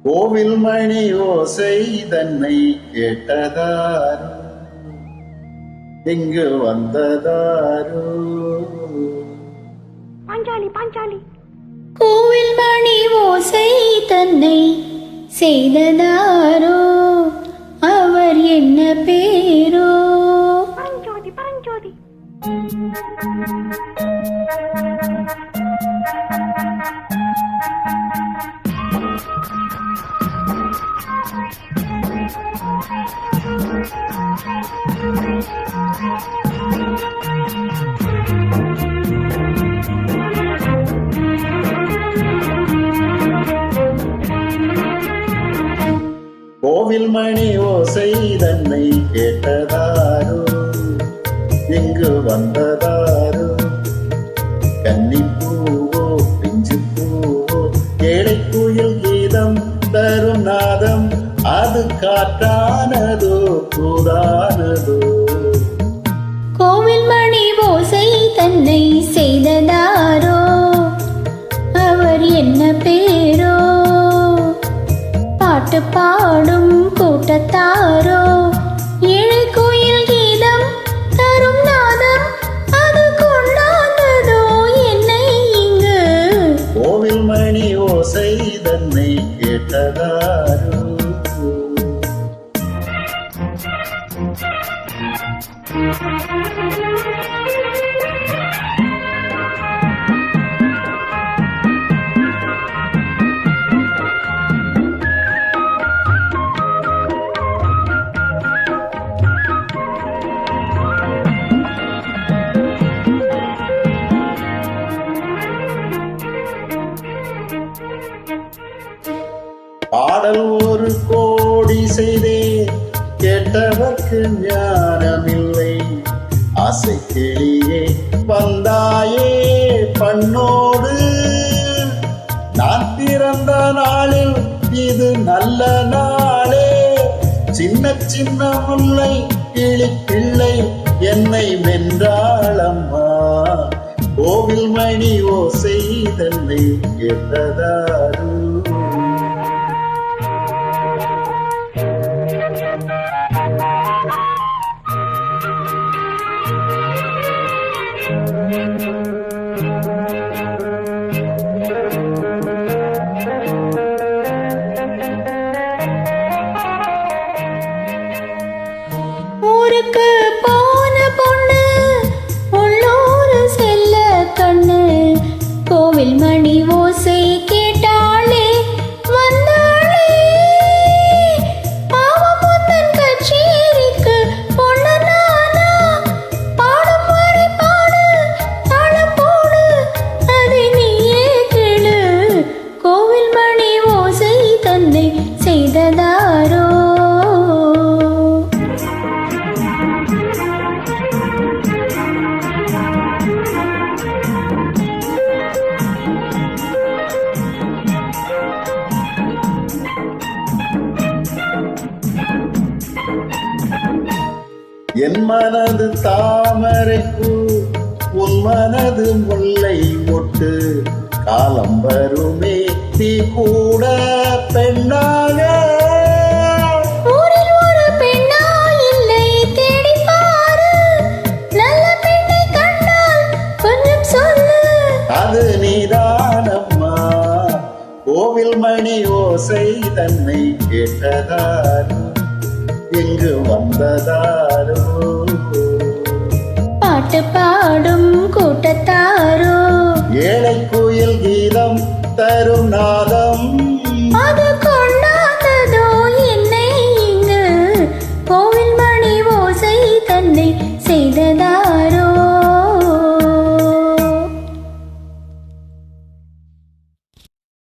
கோவில் மணி ஓசை தன்னை கேட்டதாரோ, இங்கு வந்ததாரோ. பாஞ்சாலி பாஞ்சாலி. கோவில் மணி ஓசை தன்னை செய்ததாரோ, அவர் என்ன பேரோ? பரஞ்சோதி பரஞ்சோதி. கோவில் மணி ஓசை தன்னை கேட்டதாரோ, இங்கு வந்ததாரோ. கன்னிப்பூவோ பிஞ்சு பூவோ ஏழை குயில் கீதம் தரும் நாதம், அது காற்றானதோ கூடானதோ. கோவில் மணி ஓசை தன்னை செய்ததாரோ, அவர் என்ன பேரோ? பாட்டு பாடும் கூட்டத்தாரோ, ஏழை கோயில் கீதம் தரும் நாதம், அது கொண்டாந்ததோ என்னை இங்கு. கோவில் மணி ஓசை தன்னை கேட்டதாரோ. பாடல் ஒரு கோடி செய்தே, கேட்டவர்க்கு ஞானமில்லை. ஆசை கிளியே வந்தாயே பண்ணோடு, நான் பிறந்த நாளில் இது நல்ல நாளே. சின்ன சின்ன முல்லை கிளி பிள்ளை என்னை வென்றாளம்மா. கோவில் மணி ஓசை தன்னை கேட்டதாரோ. ஊருக்கு போன பொண்ணு உள்ளூர் செல்ல கண்ணு, கோவில் மணி ஓசை கேட்டாளே வந்தாளே. பாவம் முந்தன் கச்சேரிக்கு பொண்ணு நானா, பாடும் வரை பாடு தாளம் போடு, அதை நீயே கேளு. கோவில் மணி ஓசை தன்னை செய்ததாரோ. என் மனது தாமரைப்பூ, உன் மனது முல்லை மொட்டு. காலம் வருமே நீ கூட பெண்ணாக. ஊரில் ஒரு பெண்ணா இல்லை தேடி பாரு, நல்ல பெண்ணை கண்டால் கொஞ்சம் சொல்லு. அது நீதானம்மா. கோவில் மணி ஓசை தன்னை கேட்டதாரோ, இங்கு வந்ததாரோ. பாட்டு பாடும் கூட்டத்தாரோ,